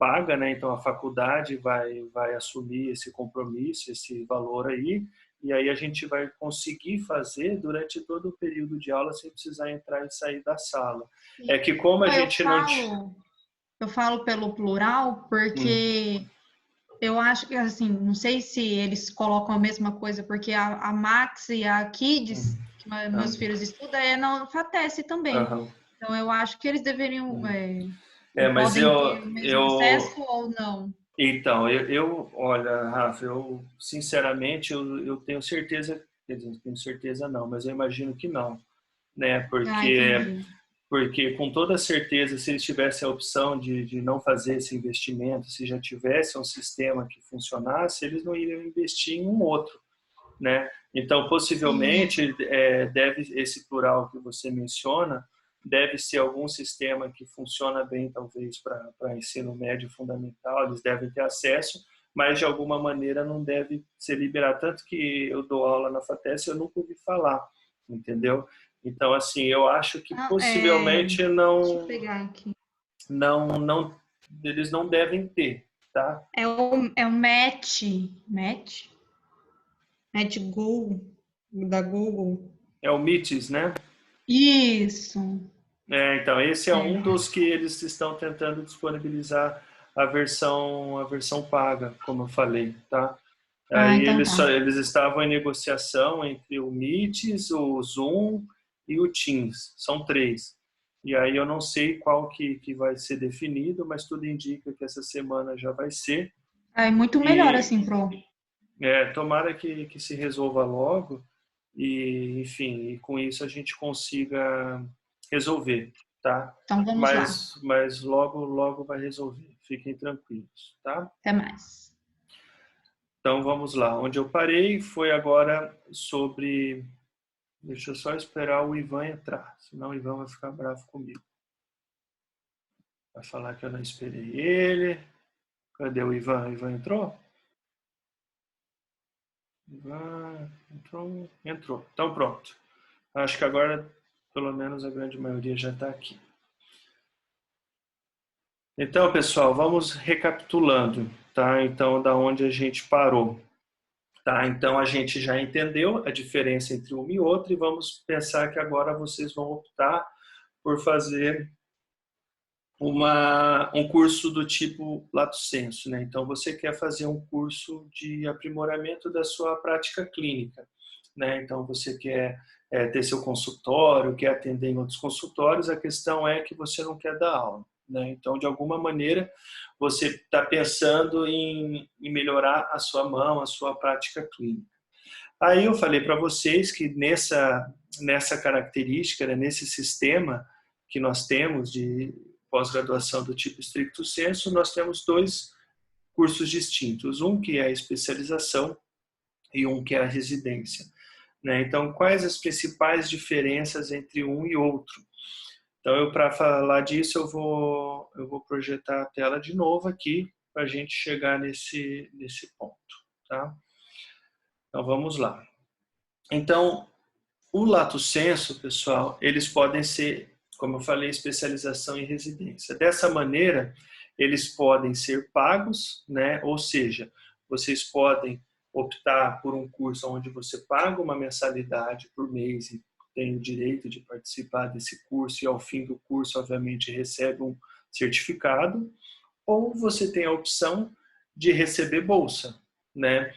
paga, né? Então a faculdade vai assumir esse compromisso, esse valor aí, e aí a gente vai conseguir fazer durante todo o período de aula sem precisar entrar e sair da sala. É que como a Eu gente não... eu falo pelo plural Hum, porque eu acho que, assim, não sei se eles colocam a mesma coisa, porque a Max e a Kids, que meus ah, filhos estudam, é na FATES também. aham. Então, eu acho que eles deveriam, Mas podem ter o mesmo acesso ou não. então, olha, Rafa, eu sinceramente eu tenho certeza, quer dizer, tenho certeza não, mas eu imagino que não, né? Ah, Porque entendi. Porque, com toda certeza, se eles tivessem a opção de não fazer esse investimento, se já tivesse um sistema que funcionasse, eles não iriam investir em um outro, né? Então, Sim. possivelmente, deve esse plural que você menciona, deve ser algum sistema que funciona bem, talvez, para ensino médio fundamental, eles devem ter acesso, mas, de alguma maneira, não deve ser liberado. Tanto que eu dou aula na FATES, eu nunca ouvi falar, entendeu? Então, assim, eu acho que Não, possivelmente deixa eu pegar aqui. não, eles não devem ter, tá? É o Match Google, da Google. É o MITES, né? Isso. Então, esse é um É. dos que eles estão tentando disponibilizar a versão paga, como eu falei, tá? Ah, Aí então tá. eles estavam em negociação entre o Meets, o Zoom e o Teams. São três. E aí eu não sei qual que vai ser definido, mas tudo indica que essa semana já vai ser. É muito melhor E assim tomara que se resolva logo e, enfim, e com isso a gente consiga resolver, tá? Então vamos lá. Mas logo, logo vai resolver. Fiquem tranquilos, tá? Até mais. Então vamos lá. Onde eu parei foi agora sobre... Deixa eu só esperar o Ivan entrar, senão o Ivan vai ficar bravo comigo. Vai falar que eu não esperei ele. Cadê o Ivan? O Ivan entrou? Ivan entrou? Entrou. Então pronto. Acho que agora, pelo menos, a grande maioria já está aqui. Então, pessoal, vamos recapitulando, tá? Então, da onde a gente parou, tá? Então, a gente já entendeu a diferença entre um e outro e vamos pensar que agora vocês vão optar por fazer um curso do tipo Lato Sensu, né? Então, você quer fazer um curso de aprimoramento da sua prática clínica, né? Então, você quer ter seu consultório, quer atender em outros consultórios, a questão é que você não quer dar aula, né? Então, de alguma maneira, você está pensando em melhorar a sua mão, a sua prática clínica. Aí eu falei para vocês que nessa característica, né, nesse sistema que nós temos de pós-graduação do tipo stricto sensu, nós temos dois cursos distintos, um que é a especialização e um que é a residência, né? Então, quais as principais diferenças entre um e outro? Então, para falar disso, eu vou projetar a tela de novo aqui para a gente chegar nesse ponto, tá? Então, vamos lá. Então, o lato sensu, pessoal, eles podem ser, como eu falei, especialização em residência. Dessa maneira, eles podem ser pagos, né? Ou seja, vocês podem optar por um curso onde você paga uma mensalidade por mês e tem o direito de participar desse curso e ao fim do curso, obviamente, recebe um certificado, ou você tem a opção de receber bolsa, né?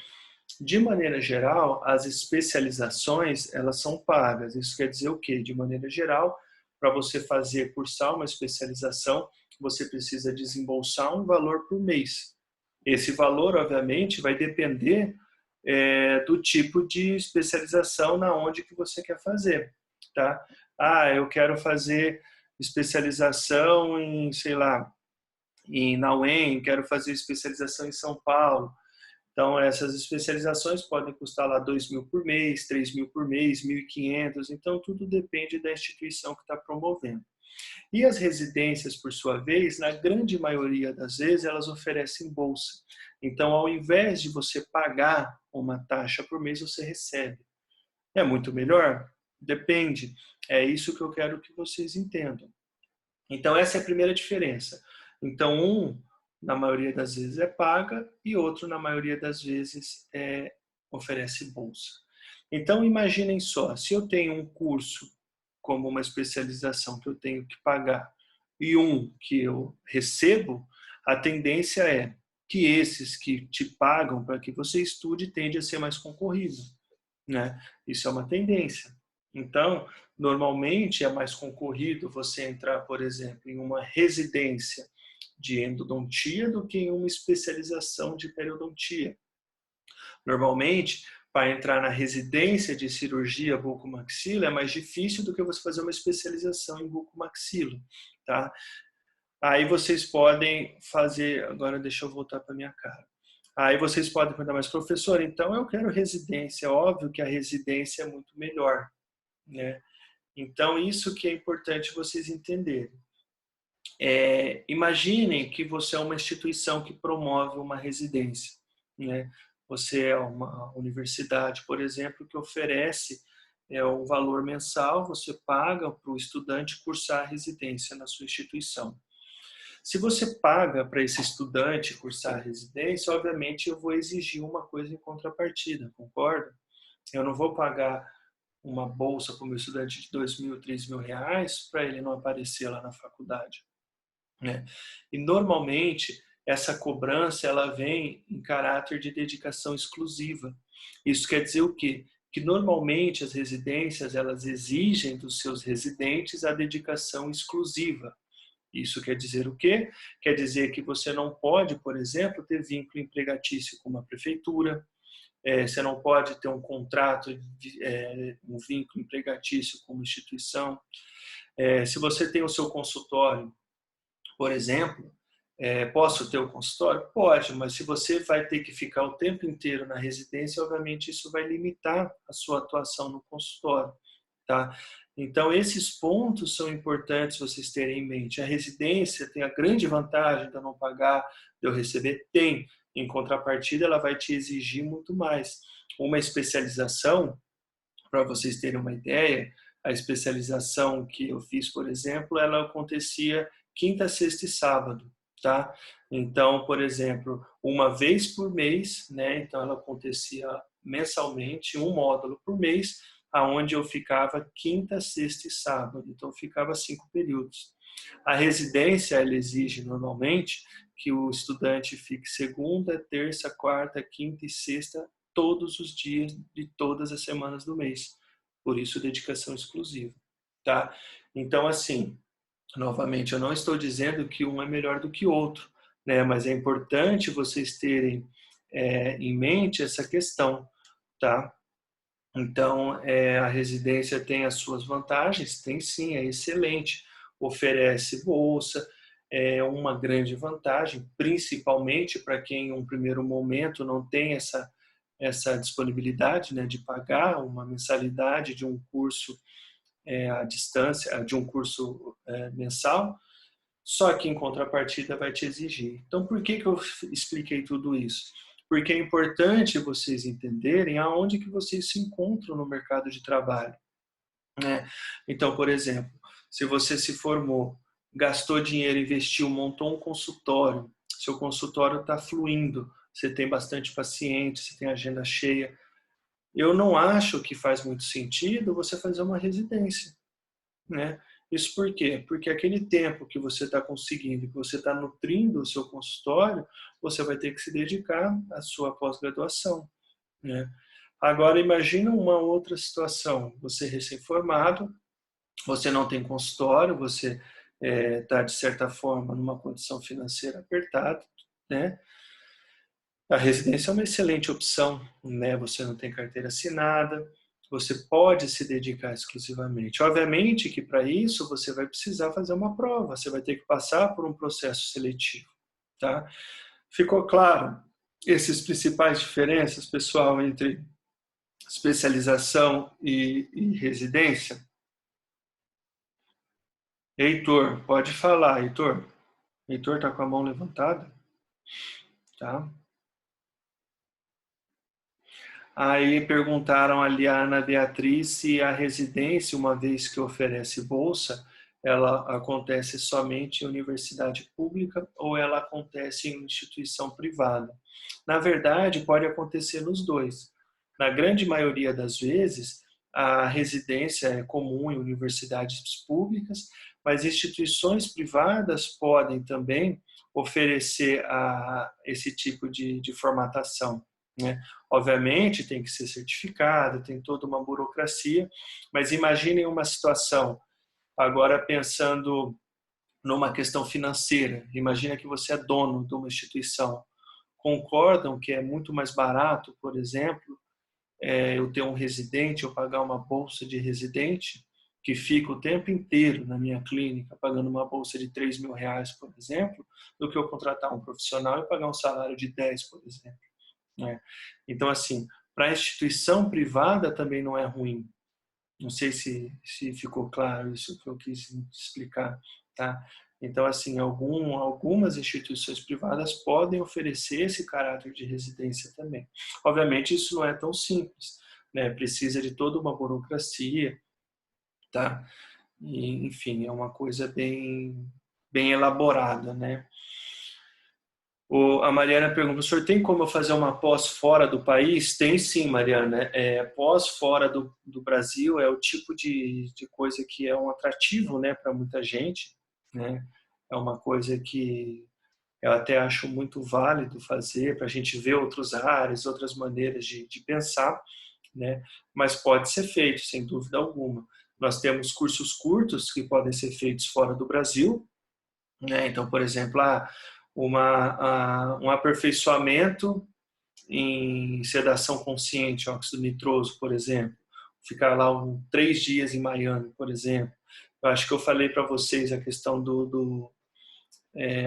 De maneira geral, as especializações, elas são pagas. Isso quer dizer o quê? De maneira geral, para você cursar uma especialização, você precisa desembolsar um valor por mês. Esse valor, obviamente, vai depender do tipo de especialização na onde que você quer fazer, tá? Ah, eu quero fazer especialização em, sei lá, na UEM, quero fazer especialização em São Paulo. Então, essas especializações podem custar lá 2.000 por mês, 3.000 por mês, 1.500. Então, tudo depende da instituição que está promovendo. E as residências, por sua vez, na grande maioria das vezes, elas oferecem bolsa. Então, ao invés de você pagar uma taxa por mês, você recebe. É muito melhor? Depende. É isso que eu quero que vocês entendam. Então, essa é a primeira diferença. Então, na maioria das vezes é paga, e outro, na maioria das vezes, oferece bolsa. Então, imaginem só, se eu tenho um curso como uma especialização que eu tenho que pagar e um que eu recebo, a tendência é que esses que te pagam para que você estude tende a ser mais concorrido, né? Isso é uma tendência. Então, normalmente é mais concorrido você entrar, por exemplo, em uma residência de endodontia do que em uma especialização de periodontia. Normalmente, para entrar na residência de cirurgia bucomaxila é mais difícil do que você fazer uma especialização em bucomaxilo, tá? Aí vocês podem fazer, agora deixa eu voltar para minha cara. Aí vocês podem perguntar, mas professor, então eu quero residência. Óbvio que a residência é muito melhor, né? Então isso que é importante vocês entenderem. Imaginem que você é uma instituição que promove uma residência, né? Você é uma universidade, por exemplo, que oferece um valor mensal, você paga para o estudante cursar a residência na sua instituição. Se você paga para esse estudante cursar a residência, obviamente eu vou exigir uma coisa em contrapartida, concorda? Eu não vou pagar uma bolsa para o meu estudante de R$2.000, R$3.000 para ele não aparecer lá na faculdade, né? E normalmente essa cobrança ela vem em caráter de dedicação exclusiva. Isso quer dizer o quê? Que normalmente as residências elas exigem dos seus residentes a dedicação exclusiva. Isso quer dizer o quê? Quer dizer que você não pode, por exemplo, ter vínculo empregatício com uma prefeitura, você não pode ter um contrato, um vínculo empregatício com uma instituição. Se você tem o seu consultório, por exemplo, posso ter o consultório? Pode, mas se você vai ter que ficar o tempo inteiro na residência, obviamente isso vai limitar a sua atuação no consultório, tá? Então, esses pontos são importantes vocês terem em mente. A residência tem a grande vantagem de eu não pagar, de eu receber? Tem. Em contrapartida, ela vai te exigir muito mais. Uma especialização, para vocês terem uma ideia, a especialização que eu fiz, por exemplo, ela acontecia quinta, sexta e sábado, tá? Então, por exemplo, uma vez por mês, né? Então, ela acontecia mensalmente, um módulo por mês, aonde eu ficava quinta, sexta e sábado. Então, eu ficava 5 períodos. A residência, ela exige normalmente que o estudante fique segunda, terça, quarta, quinta e sexta, todos os dias de todas as semanas do mês. Por isso, dedicação exclusiva, tá? Então, assim, novamente, eu não estou dizendo que um é melhor do que o outro, né? Mas é importante vocês terem em mente essa questão, tá? Então, a residência tem as suas vantagens? Tem sim, é excelente. Oferece bolsa, é uma grande vantagem, principalmente para quem em um primeiro momento não tem essa disponibilidade, né, de pagar uma mensalidade de um curso à distância, de um curso mensal, só que em contrapartida vai te exigir. Então, por que eu expliquei tudo isso? Porque é importante vocês entenderem aonde que vocês se encontram no mercado de trabalho, né? Então, por exemplo, se você se formou, gastou dinheiro, investiu, montou um consultório, seu consultório está fluindo, você tem bastante paciente, você tem agenda cheia, eu não acho que faz muito sentido você fazer uma residência, né? Isso por quê? Porque aquele tempo que você está conseguindo, que você está nutrindo o seu consultório, você vai ter que se dedicar à sua pós-graduação, né? Agora, imagina uma outra situação. Você é recém-formado, você não tem consultório, você está, de certa forma, numa condição financeira apertada, né? A residência é uma excelente opção, né? Você não tem carteira assinada, você pode se dedicar exclusivamente. Obviamente que para isso você vai precisar fazer uma prova, você vai ter que passar por um processo seletivo, tá? Ficou claro essas principais diferenças, pessoal, entre especialização e residência? Heitor, pode falar, Heitor. Heitor está com a mão levantada, tá? Aí perguntaram ali a Ana Beatriz se a residência, uma vez que oferece bolsa, ela acontece somente em universidade pública ou ela acontece em instituição privada. Na verdade, pode acontecer nos dois. Na grande maioria das vezes, a residência é comum em universidades públicas, mas instituições privadas podem também oferecer esse tipo de formatação, né? Obviamente, tem que ser certificado, tem toda uma burocracia, mas imaginem uma situação, agora pensando numa questão financeira, imagina que você é dono de uma instituição. Concordam que é muito mais barato, por exemplo, eu ter um residente, eu pagar uma bolsa de residente, que fica o tempo inteiro na minha clínica, pagando uma bolsa de R$ 3.000, por exemplo, do que eu contratar um profissional e pagar um salário de 10, por exemplo, né? Então, assim, para a instituição privada também não é ruim. Não sei se ficou claro isso que eu quis explicar, tá? Então, assim, algumas instituições privadas podem oferecer esse caráter de residência também. Obviamente, isso não é tão simples, né? Precisa de toda uma burocracia, tá? E, enfim, é uma coisa bem elaborada, né? A Mariana pergunta, professor, tem como eu fazer uma pós fora do país? Tem sim, Mariana. Pós fora do Brasil é o tipo de coisa que é um atrativo, né, para muita gente, né? É uma coisa que eu até acho muito válido fazer para a gente ver outros áreas, outras maneiras de pensar, né? Mas pode ser feito, sem dúvida alguma. Nós temos cursos curtos que podem ser feitos fora do Brasil, né? Então, por exemplo, um aperfeiçoamento em sedação consciente, óxido nitroso, por exemplo. Ficar lá 3 dias em Miami, por exemplo. Eu acho que eu falei para vocês a questão do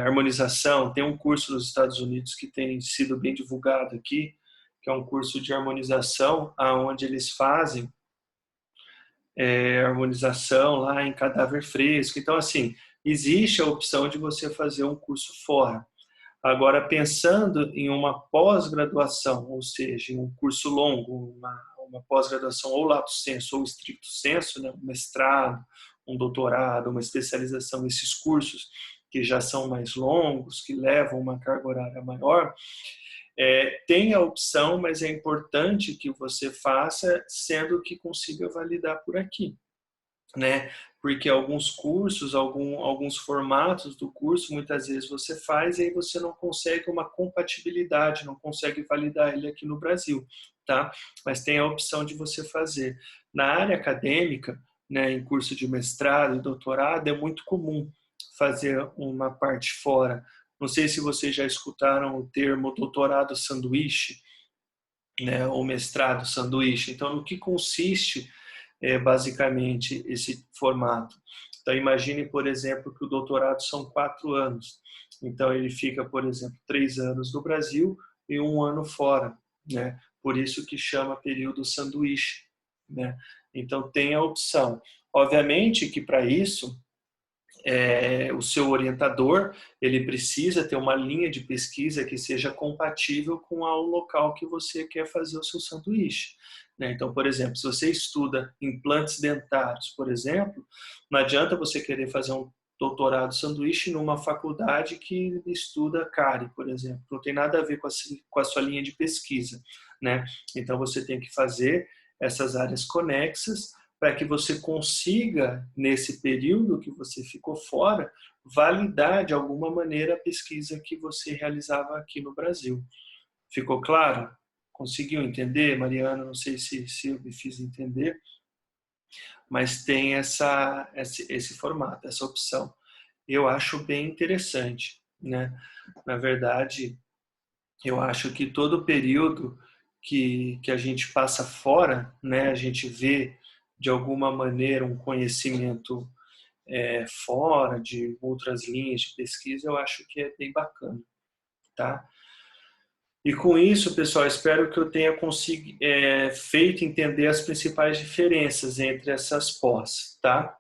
harmonização. Tem um curso nos Estados Unidos que tem sido bem divulgado aqui, que é um curso de harmonização, onde eles fazem harmonização lá em cadáver fresco. Então, assim, existe a opção de você fazer um curso fora. Agora, pensando em uma pós-graduação, ou seja, em um curso longo, uma pós-graduação ou lato sensu ou estricto sensu, né, um mestrado, um doutorado, uma especialização, esses cursos que já são mais longos, que levam uma carga horária maior, tem a opção, mas é importante que você faça, sendo que consiga validar por aqui, né? Porque alguns cursos, alguns formatos do curso, muitas vezes você faz e aí você não consegue uma compatibilidade, não consegue validar ele aqui no Brasil, tá? Mas tem a opção de você fazer. Na área acadêmica, né, em curso de mestrado e doutorado, é muito comum fazer uma parte fora. Não sei se vocês já escutaram o termo doutorado sanduíche, né, ou mestrado sanduíche. Então, no que consiste basicamente esse formato? Então, imagine, por exemplo, que o doutorado são 4 anos. Então, ele fica, por exemplo, 3 anos no Brasil e 1 ano fora, né? Por isso que chama período sanduíche, né? Então, tem a opção. Obviamente que para isso o seu orientador ele precisa ter uma linha de pesquisa que seja compatível com o local que você quer fazer o seu sanduíche, né? Então, por exemplo, se você estuda implantes dentários, por exemplo, não adianta você querer fazer um doutorado sanduíche numa faculdade que estuda cárie, por exemplo. Não tem nada a ver com a sua linha de pesquisa, né? Então, você tem que fazer essas áreas conexas para que você consiga, nesse período que você ficou fora, validar de alguma maneira a pesquisa que você realizava aqui no Brasil. Ficou claro? Conseguiu entender, Mariana? Não sei se eu me fiz entender, mas tem esse formato, essa opção. Eu acho bem interessante, né? Na verdade, eu acho que todo período que a gente passa fora, né, a gente vê de alguma maneira um conhecimento fora de outras linhas de pesquisa, eu acho que é bem bacana, tá? E com isso, pessoal, espero que eu tenha feito entender as principais diferenças entre essas pós, tá?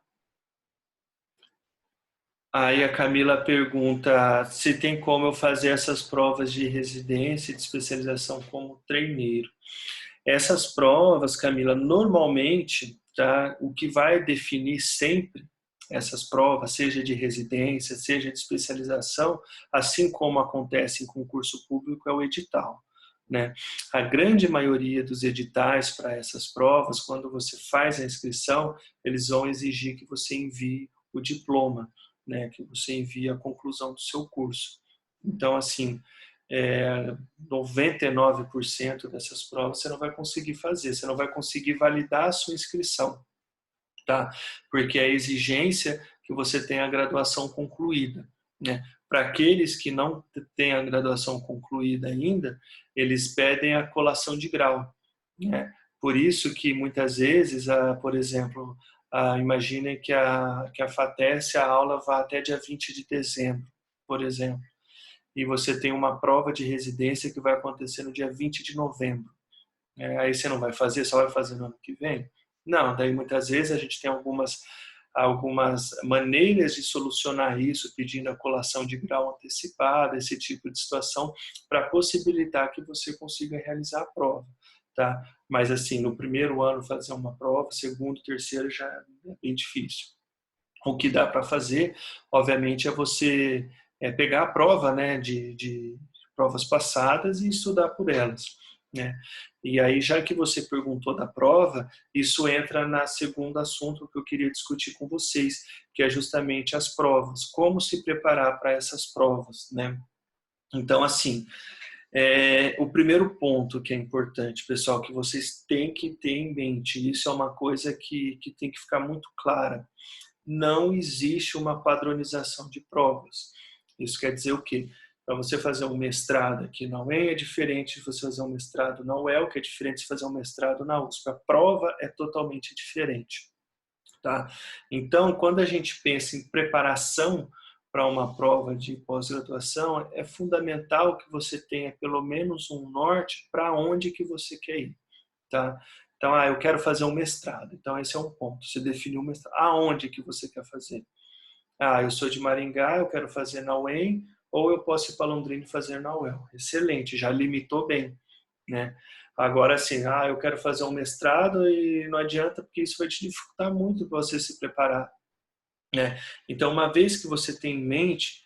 Aí a Camila pergunta se tem como eu fazer essas provas de residência e de especialização como treineiro. Essas provas, Camila, normalmente, tá, o que vai definir sempre essas provas, seja de residência, seja de especialização, assim como acontece em concurso público, é o edital, né? A grande maioria dos editais para essas provas, quando você faz a inscrição, eles vão exigir que você envie o diploma, né? Que você envie a conclusão do seu curso. Então, assim, 99% dessas provas você não vai conseguir fazer, você não vai conseguir validar a sua inscrição, tá? Porque a exigência que você tenha a graduação concluída, né? Para aqueles que não têm a graduação concluída ainda, eles pedem a colação de grau, né? Por isso que muitas vezes, por exemplo, imaginem que a FATES, a aula vai até dia 20 de dezembro, por exemplo, e você tem uma prova de residência que vai acontecer no dia 20 de novembro. Aí você não vai fazer, só vai fazer no ano que vem? Não, daí muitas vezes a gente tem algumas maneiras de solucionar isso, pedindo a colação de grau antecipada, esse tipo de situação, para possibilitar que você consiga realizar a prova, tá? Mas assim, no primeiro ano fazer uma prova, segundo, terceiro já é bem difícil. O que dá para fazer, obviamente, é você pegar a prova, né, de provas passadas e estudar por elas, né? E aí, já que você perguntou da prova, isso entra na segundo assunto que eu queria discutir com vocês, que é justamente as provas, como se preparar para essas provas, né? Então, assim, o primeiro ponto que é importante, pessoal, que vocês têm que ter em mente, isso é uma coisa que tem que ficar muito clara. Não existe uma padronização de provas. Isso quer dizer o quê? Para você fazer um mestrado aqui na UEM é diferente de você fazer um mestrado na UEL, que é diferente de fazer um mestrado na USP. A prova é totalmente diferente, tá? Então, quando a gente pensa em preparação para uma prova de pós-graduação, é fundamental que você tenha pelo menos um norte para onde que você quer ir, tá? Então, eu quero fazer um mestrado. Então, esse é um ponto. Você definiu um mestrado. Aonde que você quer fazer? Eu sou de Maringá, eu quero fazer na UEM, ou eu posso ir para Londrina e fazer na UEL. Excelente, já limitou bem, né? Agora, assim, eu quero fazer um mestrado e não adianta, porque isso vai te dificultar muito para você se preparar, né? Então, uma vez que você tem em mente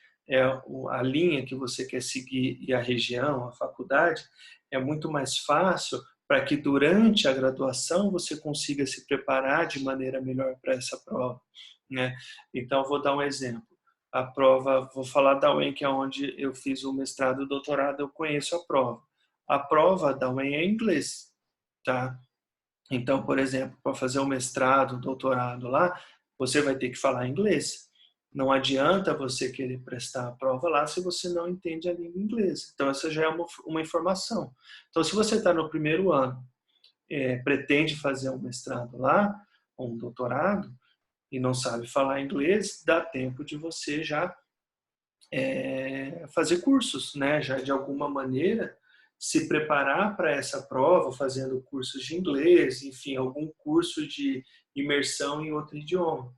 a linha que você quer seguir e a região, a faculdade, é muito mais fácil para que durante a graduação você consiga se preparar de maneira melhor para essa prova, né? Então, vou dar um exemplo. A prova, vou falar da UEM, que é onde eu fiz o mestrado e o doutorado, eu conheço a prova. A prova da UEM é em inglês, tá? Então, por exemplo, para fazer um mestrado, um doutorado lá, você vai ter que falar inglês. Não adianta você querer prestar a prova lá se você não entende a língua inglesa. Então, essa já é uma informação. Então, se você está no primeiro ano, pretende fazer um mestrado lá, ou um doutorado, e não sabe falar inglês, dá tempo de você já fazer cursos, né? Já de alguma maneira se preparar para essa prova, fazendo cursos de inglês, enfim, algum curso de imersão em outro idioma.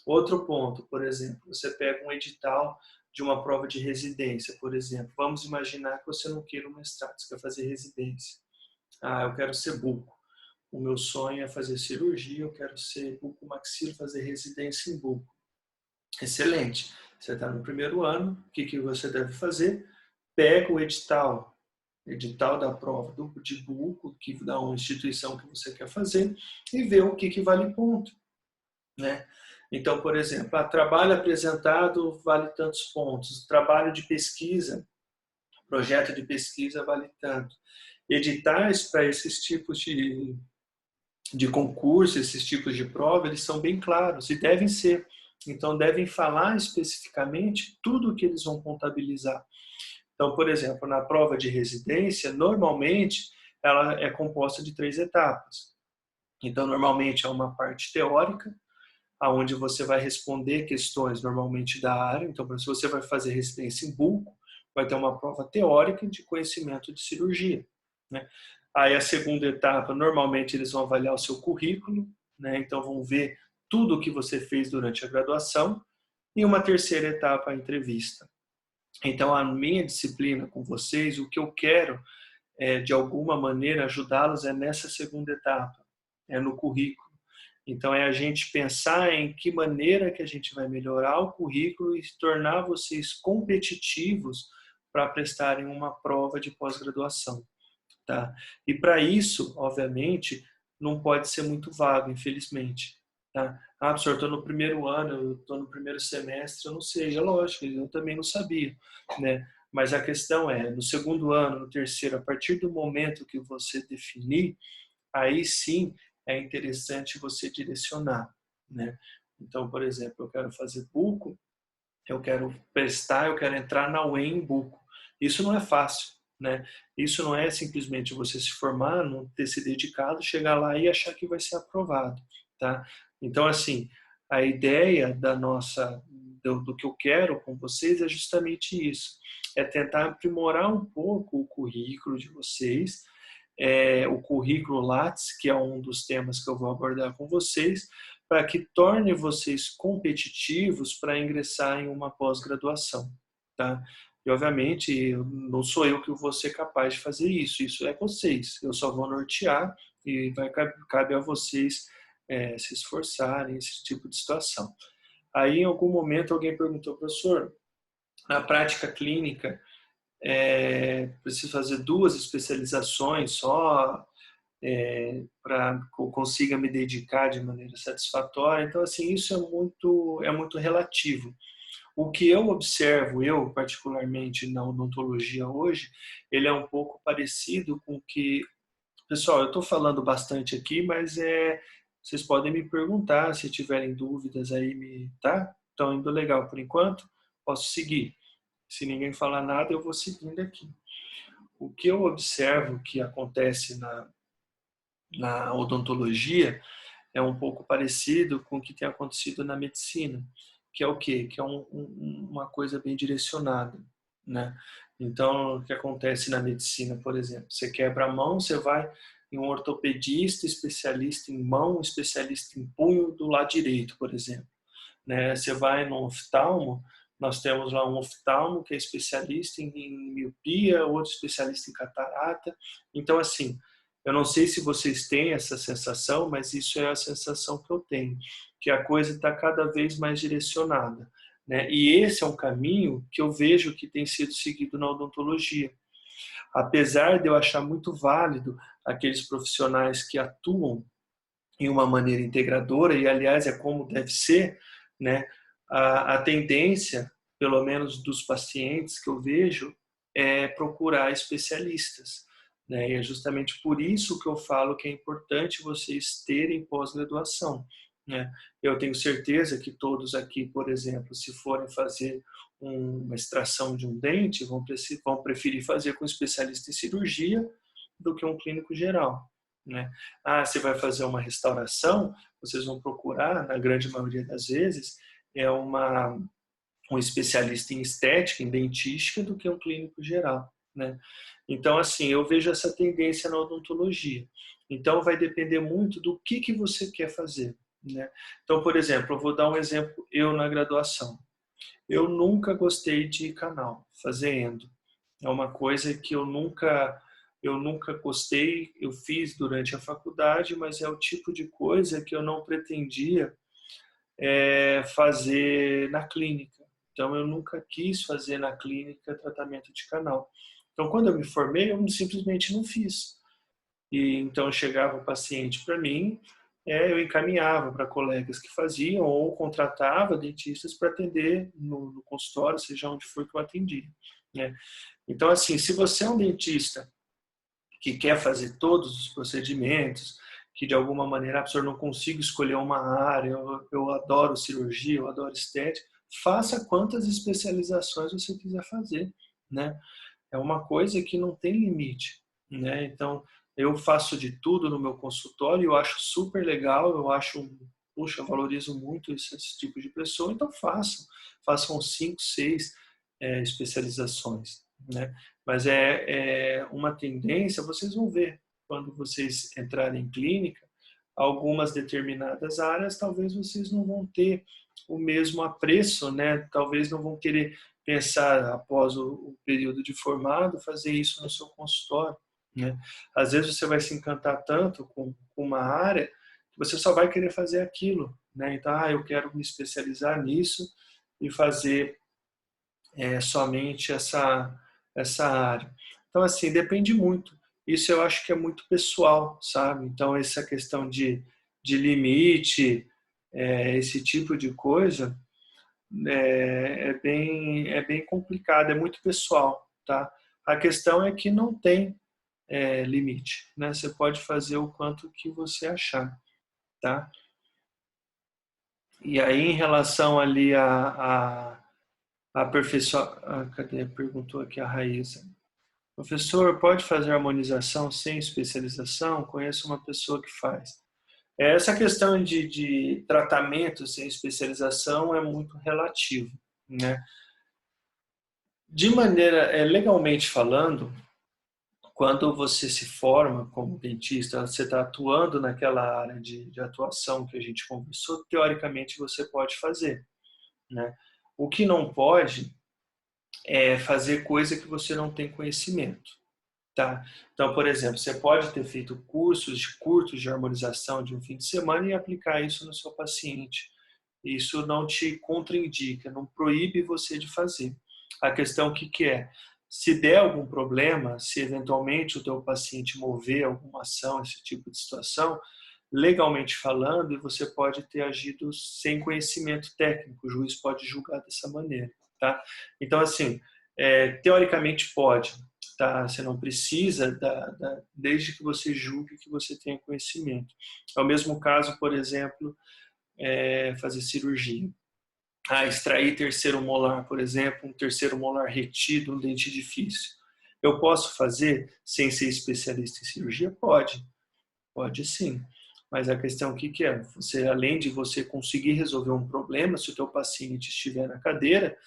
Outro ponto, por exemplo, você pega um edital de uma prova de residência, por exemplo. Vamos imaginar que você não queira um mestrado, você quer fazer residência. Eu quero ser buco. O meu sonho é fazer cirurgia, eu quero ser bucomaxilo, fazer residência em buco. Excelente. Você está no primeiro ano, o que você deve fazer? Pega o edital da prova de buco, que da uma instituição que você quer fazer, e vê o que vale ponto, né? Então, por exemplo, trabalho apresentado vale tantos pontos, trabalho de pesquisa, projeto de pesquisa vale tanto. Editais para esses tipos de concurso, esses tipos de prova, eles são bem claros e devem ser. Então, devem falar especificamente tudo o que eles vão contabilizar. Então, por exemplo, na prova de residência, normalmente, ela é composta de 3 etapas. Então, normalmente, é uma parte teórica, onde você vai responder questões normalmente da área. Então, se você vai fazer residência em buco, vai ter uma prova teórica de conhecimento de cirurgia, né? Aí a segunda etapa, normalmente eles vão avaliar o seu currículo, né? Então vão ver tudo o que você fez durante a graduação. E uma terceira etapa, a entrevista. Então a minha disciplina com vocês, o que eu quero de alguma maneira ajudá-los nessa segunda etapa, no currículo. Então, é a gente pensar em que maneira que a gente vai melhorar o currículo e tornar vocês competitivos para prestarem uma prova de pós-graduação, tá? E para isso, obviamente, não pode ser muito vago, infelizmente, tá? Ah, professor, eu estou no primeiro ano, eu estou no primeiro semestre, eu não sei. É lógico, eu também não sabia, né? Mas a questão é, no segundo ano, no terceiro, a partir do momento que você definir, aí sim é interessante você direcionar, né? Então, por exemplo, eu quero fazer buco, eu quero prestar, eu quero entrar na UEM em buco. Isso não é fácil, né? Isso não é simplesmente você se formar, não ter se dedicado, chegar lá e achar que vai ser aprovado, tá? Então, assim, a ideia do que eu quero com vocês é justamente isso, é tentar aprimorar um pouco o currículo de vocês, o currículo Lattes, que é um dos temas que eu vou abordar com vocês, para que torne vocês competitivos para ingressar em uma pós-graduação, tá? E, obviamente, não sou eu que vou ser capaz de fazer isso, isso é vocês. Eu só vou nortear e cabe a vocês se esforçarem esse tipo de situação. Aí, em algum momento, alguém perguntou, professor, na prática clínica, preciso fazer 2 especializações só para que eu consiga me dedicar de maneira satisfatória. Então, assim, isso é muito relativo. O que eu observo, eu particularmente na odontologia hoje, ele é um pouco parecido com o que... Pessoal, eu estou falando bastante aqui, mas vocês podem me perguntar se tiverem dúvidas aí, tá? Estão indo legal por enquanto? Posso seguir. Se ninguém falar nada, eu vou seguindo aqui. O que eu observo que acontece na odontologia é um pouco parecido com o que tem acontecido na medicina, que é o quê? Que é uma coisa bem direcionada, né? Então, o que acontece na medicina, por exemplo, você quebra a mão, você vai em um ortopedista, especialista em mão, especialista em punho do lado direito, por exemplo, né? Você vai no oftalmo, nós temos lá um oftalmo que é especialista em miopia, outro especialista em catarata. Então, assim, eu não sei se vocês têm essa sensação, mas isso é a sensação que eu tenho, que a coisa está cada vez mais direcionada, né? E esse é um caminho que eu vejo que tem sido seguido na odontologia. Apesar de eu achar muito válido aqueles profissionais que atuam em uma maneira integradora, e aliás é como deve ser, né? A tendência, pelo menos dos pacientes que eu vejo, é procurar especialistas, né? E é justamente por isso que eu falo que é importante vocês terem pós-graduação, né? Eu tenho certeza que todos aqui, por exemplo, se forem fazer uma extração de um dente, vão preferir fazer com um especialista em cirurgia do que um clínico geral, né? Ah, você vai fazer uma restauração, vocês vão procurar, na grande maioria das vezes, um especialista em estética, em dentística, do que um clínico geral, né? Então, assim, eu vejo essa tendência na odontologia. Então, vai depender muito do que você quer fazer, né? Então, por exemplo, eu vou dar um exemplo, eu na graduação. Eu nunca gostei de canal, fazer endo. É uma coisa que eu nunca gostei, eu fiz durante a faculdade, mas é o tipo de coisa que eu não pretendia fazer na clínica. Então, eu nunca quis fazer na clínica tratamento de canal. Então, quando eu me formei, eu simplesmente não fiz. E então chegava o paciente para mim, eu encaminhava para colegas que faziam ou contratava dentistas para atender no consultório, seja onde for que eu atendia, né? Então, assim, se você é um dentista que quer fazer todos os procedimentos, que de alguma maneira, a pessoa não consigo escolher uma área, eu adoro cirurgia, eu adoro estética, faça quantas especializações você quiser fazer, né? É uma coisa que não tem limite, né? Então, eu faço de tudo no meu consultório, eu acho super legal, puxa, eu valorizo muito esse tipo de pessoa, então façam 5, 6 especializações, né? Mas é uma tendência, vocês vão ver, quando vocês entrarem em clínica, algumas determinadas áreas, talvez vocês não vão ter o mesmo apreço, né? Talvez não vão querer pensar após o período de formado, fazer isso no seu consultório, né? Às vezes você vai se encantar tanto com uma área você só vai querer fazer aquilo, né? Então, eu quero me especializar nisso e fazer somente essa área. Então, assim, depende muito. Isso eu acho que é muito pessoal, sabe? Então, essa questão de limite, esse tipo de coisa, é bem complicado, é muito pessoal, tá? A questão é que não tem limite, né? Você pode fazer o quanto que você achar, tá? E aí, em relação ali a aperfeiçoar... cadê? Perguntou aqui a Raíssa. Professor, pode fazer harmonização sem especialização? Conheço uma pessoa que faz. Essa questão de tratamento sem especialização é muito relativo, né? De maneira, legalmente falando, quando você se forma como dentista, você está atuando naquela área de atuação que a gente conversou, teoricamente você pode fazer, né? O que não pode é fazer coisa que você não tem conhecimento, tá? Então, por exemplo, você pode ter feito cursos de harmonização de um fim de semana e aplicar isso no seu paciente. Isso não te contraindica, não proíbe você de fazer. A questão o que é? Se der algum problema, se eventualmente o teu paciente mover alguma ação, esse tipo de situação, legalmente falando, você pode ter agido sem conhecimento técnico, o juiz pode julgar dessa maneira, tá? Então, assim, teoricamente pode, tá? Você não precisa, desde que você julgue que você tenha conhecimento. É o mesmo caso, por exemplo, fazer cirurgia. Extrair terceiro molar, por exemplo, um terceiro molar retido, um dente difícil. Eu posso fazer sem ser especialista em cirurgia? Pode sim. Mas a questão que é? Você, além de você conseguir resolver um problema, se o teu paciente estiver na cadeira,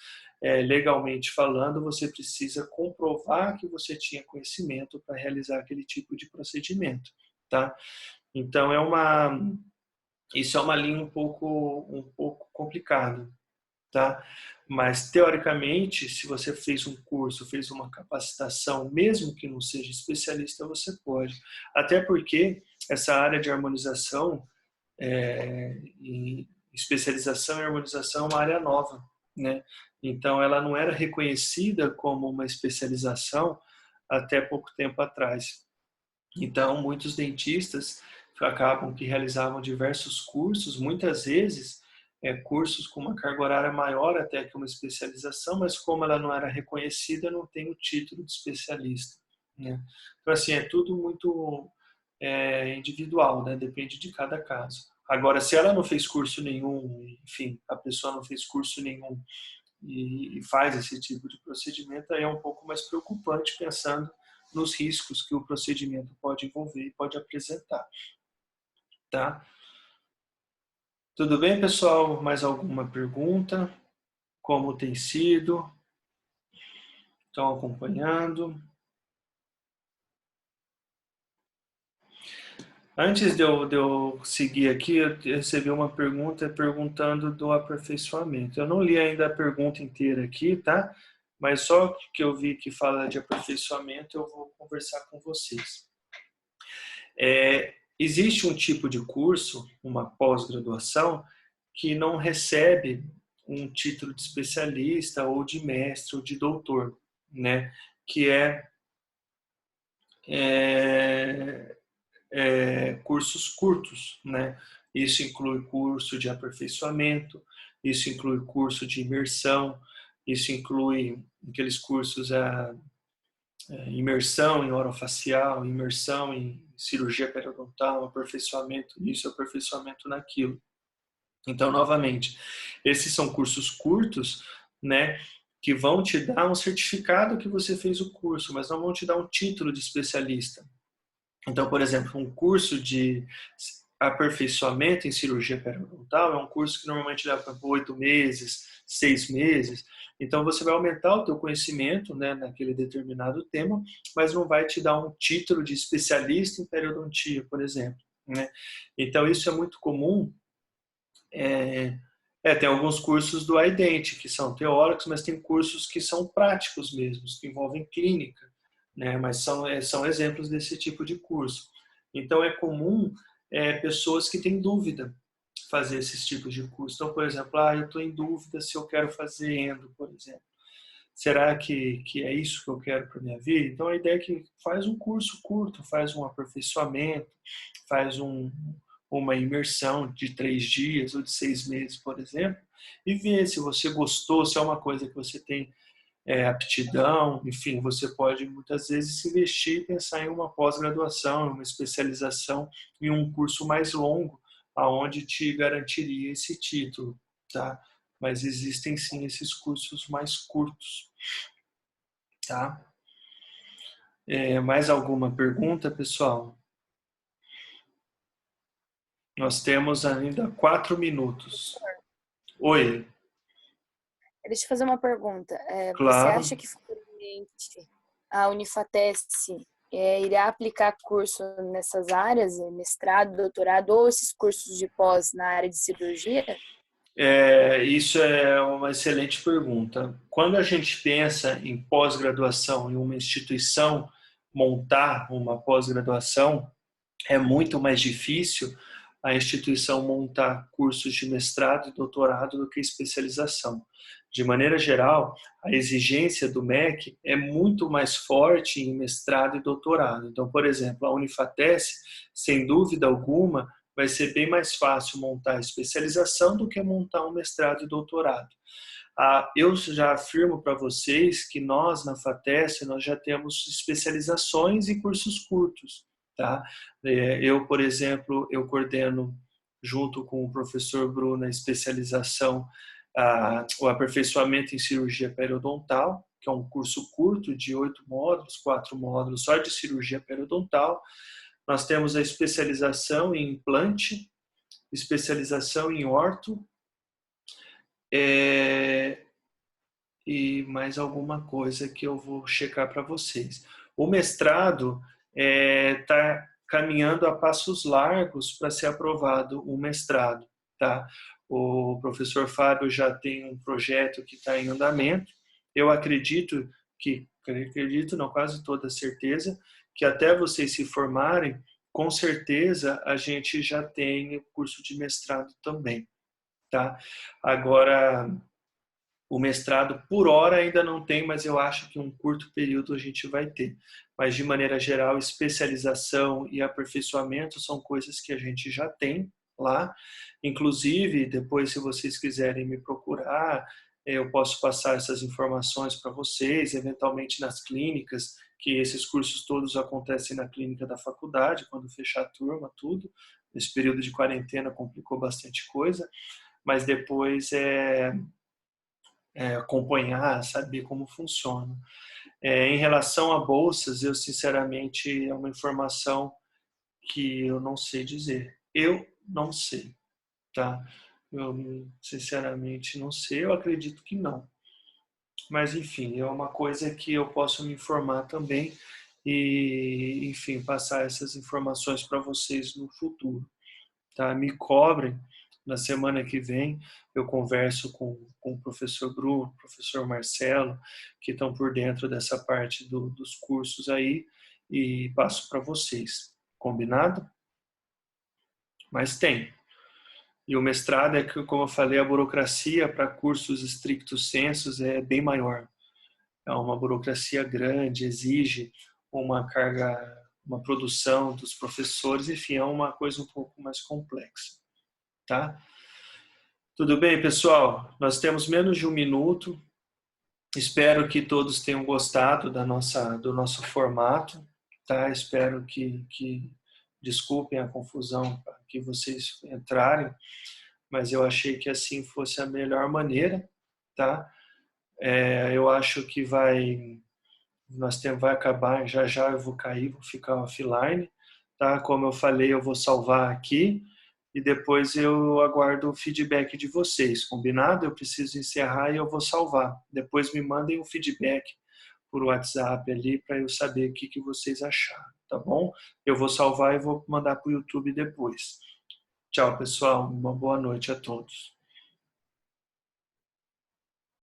legalmente falando, você precisa comprovar que você tinha conhecimento para realizar aquele tipo de procedimento, tá? Então, isso é uma linha um pouco complicada, tá? Mas, teoricamente, se você fez um curso, fez uma capacitação, mesmo que não seja especialista, você pode. Até porque essa área de harmonização e especialização em harmonização é uma área nova, né? Então, ela não era reconhecida como uma especialização até pouco tempo atrás. Então, muitos dentistas acabam que realizavam diversos cursos, muitas vezes cursos com uma carga horária maior até que uma especialização, mas como ela não era reconhecida, não tem o título de especialista, né? Então, assim, é tudo muito individual, né? Depende de cada caso. Agora, se ela não fez curso nenhum, enfim, a pessoa não fez curso nenhum e faz esse tipo de procedimento, aí é um pouco mais preocupante pensando nos riscos que o procedimento pode envolver e pode apresentar, tá? Tudo bem, pessoal? Mais alguma pergunta? Como tem sido? Estão acompanhando? Antes de eu seguir aqui, eu recebi uma pergunta perguntando do aperfeiçoamento. Eu não li ainda a pergunta inteira aqui, tá? Mas só que eu vi que fala de aperfeiçoamento, eu vou conversar com vocês. Existe um tipo de curso, uma pós-graduação, que não recebe um título de especialista ou de mestre ou de doutor, né? Que cursos curtos, né? Isso inclui curso de aperfeiçoamento, isso inclui curso de imersão, isso inclui aqueles cursos imersão em orofacial, imersão em cirurgia periodontal, aperfeiçoamento nisso, aperfeiçoamento naquilo. Então, novamente, esses são cursos curtos, né, que vão te dar um certificado que você fez o curso, mas não vão te dar um título de especialista. Então, por exemplo, um curso de aperfeiçoamento em cirurgia periodontal é um curso que normalmente leva 8 meses, 6 meses. Então, você vai aumentar o teu conhecimento, né, naquele determinado tema, mas não vai te dar um título de especialista em periodontia, por exemplo, né? Então, isso é muito comum. Tem alguns cursos do iDent que são teóricos, mas tem cursos que são práticos mesmo, que envolvem clínica, né? Mas são exemplos desse tipo de curso. Então, é comum pessoas que têm dúvida fazer esses tipos de curso. Então, por exemplo, eu estou em dúvida se eu quero fazer endo, por exemplo. Será que é isso que eu quero para minha vida? Então, a ideia é que faz um curso curto, faz um aperfeiçoamento, faz uma imersão de 3 dias ou de 6 meses, por exemplo, e vê se você gostou, se é uma coisa que você tem aptidão, enfim, você pode muitas vezes investir e pensar em uma pós-graduação, uma especialização em um curso mais longo, aonde te garantiria esse título, tá? Mas existem sim esses cursos mais curtos, tá? Mais alguma pergunta, pessoal? Nós temos ainda 4 minutos. Oi. Deixa eu fazer uma pergunta. Você Claro. acha que futuramente a Unifatesc irá aplicar curso nessas áreas, mestrado, doutorado, ou esses cursos de pós na área de cirurgia? Isso é uma excelente pergunta. Quando a gente pensa em pós-graduação, em uma instituição montar uma pós-graduação, é muito mais difícil a instituição montar cursos de mestrado e doutorado do que especialização. De maneira geral, a exigência do MEC é muito mais forte em mestrado e doutorado. Então, por exemplo, a Unifatesc, sem dúvida alguma, vai ser bem mais fácil montar especialização do que montar um mestrado e doutorado. Eu já afirmo para vocês que nós, na FATESP, nós já temos especializações e cursos curtos. Tá? Eu, por exemplo, eu coordeno, junto com o professor Bruno, a especialização, o aperfeiçoamento em cirurgia periodontal, que é um curso curto de 8 módulos, 4 módulos só de cirurgia periodontal. Nós temos a especialização em implante, especialização em orto, e mais alguma coisa que eu vou checar para vocês. O mestrado está caminhando a passos largos para ser aprovado o mestrado, tá? O professor Fábio já tem um projeto que está em andamento. Eu acredito não, quase toda certeza, que até vocês se formarem, com certeza a gente já tem o curso de mestrado também, tá? Agora, o mestrado, por hora, ainda não tem, mas eu acho que em um curto período a gente vai ter. Mas, de maneira geral, especialização e aperfeiçoamento são coisas que a gente já tem lá. Inclusive, depois, se vocês quiserem me procurar, eu posso passar essas informações para vocês, eventualmente nas clínicas, que esses cursos todos acontecem na clínica da faculdade, quando fechar a turma, tudo. Esse período de quarentena complicou bastante coisa, mas depois acompanhar, saber como funciona. Em relação a bolsas, eu sinceramente é uma informação que eu não sei dizer. Eu não sei, tá? Eu sinceramente não sei, eu acredito que não. Mas enfim, é uma coisa que eu posso me informar também e, enfim, passar essas informações para vocês no futuro, tá? Me cobrem. Na semana que vem eu converso com o professor Bruno, professor Marcelo, que estão por dentro dessa parte dos cursos aí, e passo para vocês. Combinado? Mas tem. E o mestrado que, como eu falei, a burocracia para cursos stricto sensus é bem maior. É uma burocracia grande, exige uma carga, uma produção dos professores, enfim, é uma coisa um pouco mais complexa. Tá? Tudo bem, pessoal? Nós temos menos de 1 minuto. Espero que todos tenham gostado do nosso formato. Tá? Espero que desculpem a confusão que vocês entrarem, mas eu achei que assim fosse a melhor maneira. Tá? Eu acho que vai acabar, já eu vou cair, vou ficar offline. Tá? Como eu falei, eu vou salvar aqui. E depois eu aguardo o feedback de vocês, combinado? Eu preciso encerrar e eu vou salvar. Depois me mandem um feedback por WhatsApp ali para eu saber o que vocês acharam, tá bom? Eu vou salvar e vou mandar para o YouTube depois. Tchau, pessoal. Uma boa noite a todos.